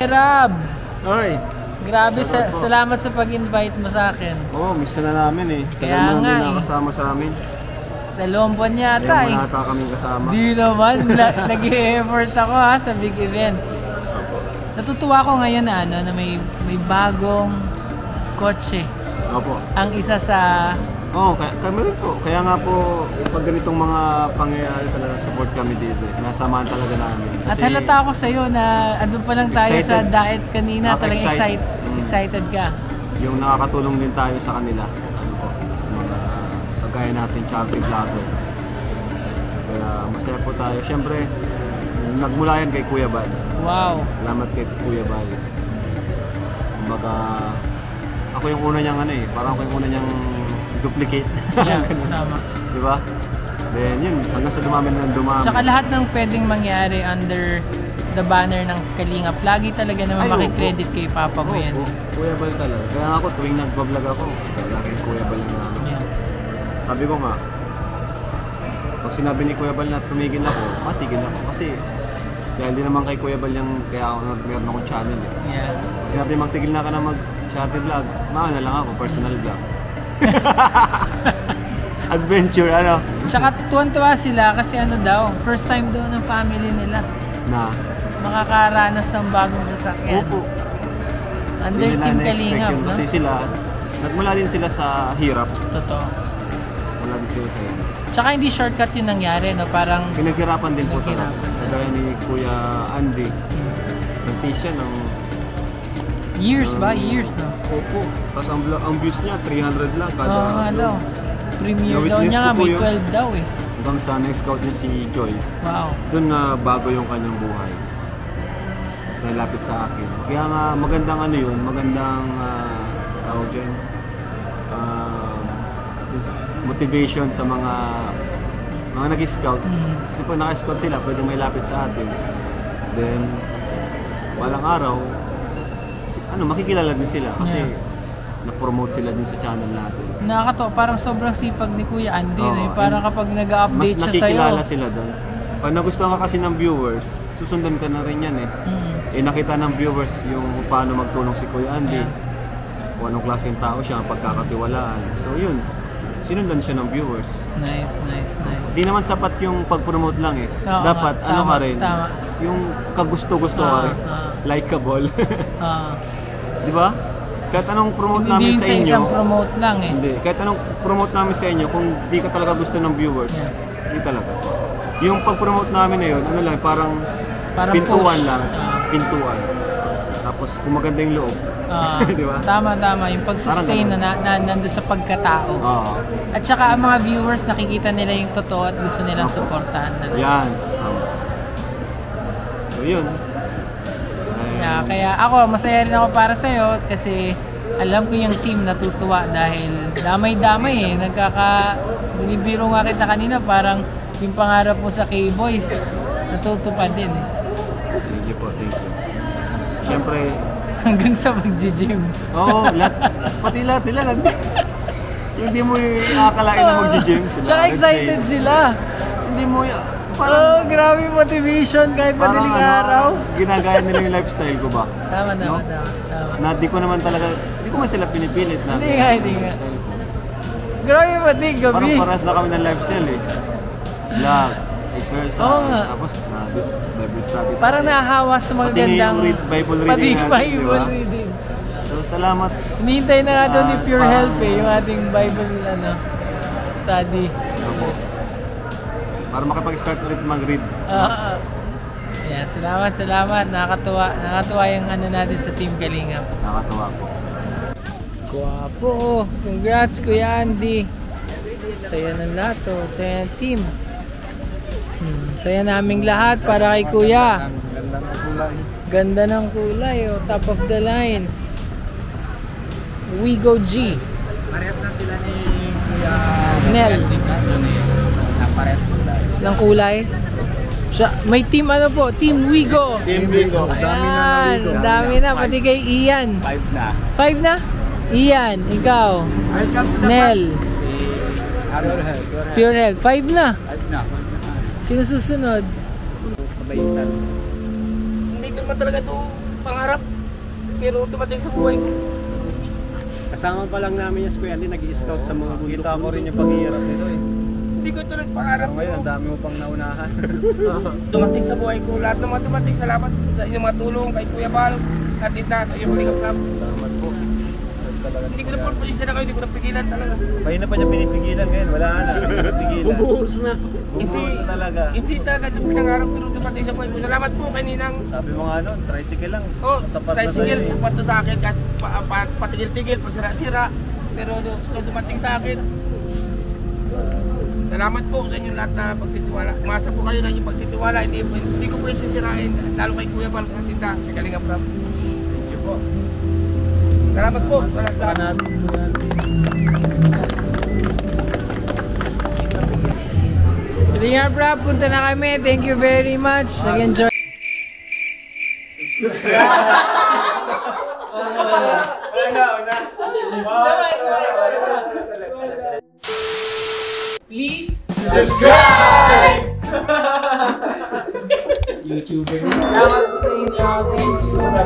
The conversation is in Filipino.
Rab! Oy! Grabe, salamat sa pag-invite mo sa akin. Oo, miss ka na namin eh. Kaya nga eh. Nakasama sa amin. 2 buwan yata eh. Wala ata kaming kasama. Di naman, nag-i-effort ako ha sa big events. Natutuwa ko ngayon na na may bagong kotse. Opo. Ang isa sa... Oo, kami rin po. Kaya nga po, pag ganitong mga pangyayari talaga, support kami dito. Sinasamahan talaga namin. Kasi, at halata ako sa'yo na andun pa lang tayo sa diet kanina. Talagang excited ka. Yung nakakatulong din tayo sa kanila. Ano po, sa mga kagaya natin, charity vlogger. Kaya masaya po tayo. Siyempre, nagmula yan kay Kuya Bal. Wow. Salamat kay Kuya Bal. Kumbaga, ako yung una niyang parang ako yung una niyang duplicate. Yeah, tama. Diba? Then yun, hanggang sa dumami na dumami. Tsaka lahat ng pwedeng mangyari under the banner ng Kalingap, lagi talaga naman makikredit kay Papa mo yan. Kuya Bal talaga. Kaya ako tuwing nag-vlog ako, lagi Kuya Bal na yeah. Sabi ko nga, pag sinabi ni Kuya Bal na tumigil ako, matigil ako. Kasi dahil din naman kay Kuya Bal yung kaya ako meron akong channel eh. Yeah. Pag sinabi magtigil na ka na mag-charity vlog, maana lang ako, personal vlog. Adventure, Tsaka tuwan-tuwa sila kasi daw, first time daw ng family nila na makakaranas ng bagong sasakyan. Opo. Under Team Kalingap, no? Kasi sila, nagmula din sila sa hirap. Totoo. Wala din sila sa hirap. Tsaka hindi shortcut yung nangyari, no? Parang pinaghirapan din po talaga. Kagaya ni Kuya Andy. Nag-taste siya ng years ba? Years, no? Opo. Tapos ang views niya, 300 lang kada. Oo nga daw. Premiere daw niya nga, may 12 daw eh. Hanggang sa na-scout niya si Joy. Wow. Doon na bago yung kanyang buhay. Tapos nalapit sa akin. Kaya nga magandang yun, magandang tawag dyan, motivation sa mga nag-scout. Kasi pag naka-scout sila, pwede may lapit sa atin. Then, walang araw, makikilala din sila kasi na-promote sila din sa channel natin. Nakakatawa, parang sobrang sipag ni Kuya Andy. Parang kapag nag-update siya sa'yo. Mas nakikilala sila doon. Pag nagustuhan ka kasi ng viewers, susundan ka na rin yan eh. Nakita ng viewers yung paano magtulong si Kuya Andy. Kung anong klaseng tao siya, pagkakatiwalaan. So yun, sinundan siya ng viewers. Nice. Di naman sapat yung pag-promote lang eh. Dapat ka rin. Tama. Yung kagusto-gusto ka rin. Likeable. Di ba? Kahit anong promote namin sa inyo. Hindi isang promote lang eh. Hindi. Kahit anong promote namin sa inyo, kung di ka talaga gusto ng viewers, hindi talaga. Yung pag-promote namin na yun, parang pintuan lang. Pintuan. Tapos kung maganda yung loob. Di ba? Tama. Yung pag-sustain na nandun sa pagkatao. At saka ang mga viewers, nakikita nila yung totoo at gusto nilang supportahan na lang. Yan. So yun. Kaya ako, masaya rin ako para sa'yo kasi alam ko yung team natutuwa dahil damay-damay eh. Binibiro nga kita kanina, parang yung pangarap mo sa K-Boys, natutupad din eh. Thank you po. Siyempre, hanggang sa mag-gym. Oo, pati lahat sila. Hindi mo akalain na mag-gym sila. Tsaka excited sila. Hindi mo grabe motivation kahit madaling araw. Ginagaya nila yung lifestyle ko ba? Tama. Di ko naman talaga, di ko man sila pinipilit na. Hindi nga. Grabe pati gabi. Parang paras na kami ng lifestyle eh. Vlog, exercise, tapos Bible study. Parang nahahawa sa mga gandang Bible reading natin, Bible reading. So salamat. Hinihintay na nga doon ni Pure Health yung ating Bible study. Para makapag-start ulit mag-read. Salamat. Nakakatuwa yung natin sa Team Kalingap. Nakakatuwa po. Guwapo. Congrats, Kuya Andy. Saya ng lahat to. Saya ng team. Saya naming lahat para kay Kuya. Ganda ng kulay. Top of the line. We go G. Parehas na sila ni Kuya Nel. Parehas ng kulay. May team Team Wigo. Team Wigo. Dami na. Pati kay Ian. 5 na. 5 na? Ian, ikaw. Nel. Pure Health. 5 na. 5 na. Sino susunod? Kabayitan. Hindi naman talaga ito 5 pangarap. Pero dumating sa buhay ko. Kasama pa lang namin yung Kuya Andy, nag-i-scout sa mga bundok. Kita ko rin yung paghihirap nito eh. Hindi ko ito nagpangarap. Ngayon, ang dami mo pang naunahan. Dumating sa buhay ko. Lahat ng mga dumating. Salamat sa inyong matulong kay Kuya Bal at Tita sa iyong Kalinga Prab. Salamat po. Hindi ko na po pasisa na kayo. Hindi ko na pigilan talaga. Kayo na pa niya pinipigilan ngayon. Wala na. Pinipigilan. Bubuhos na. Bumuhos na talaga. Hindi talaga ito pinangarap pero dumating sa buhay ko. Salamat po kay Ninang. Sabi mo nga nun, tricycle lang. Oh, Sapat na tricycle, sa'yo eh. sapat na sa akin. Kahit patigil-tigil, pag sira-sira. Pero dumating sa akin. Salamat po sa inyo lahat na pagtitiwala. Umasa po kayo na inyong pagtitiwala. Hindi ko po yung sisirain. Lalo kay Kuya Bal at Tita sa Kalinga Prab. Thank you po. Salamat po sa lahat. Saka natin. Kalinga Prab, punta na kami. Thank you very much. Nag-enjoy. Please subscribe! YouTuber. Salamat po sa inyo. Thank you.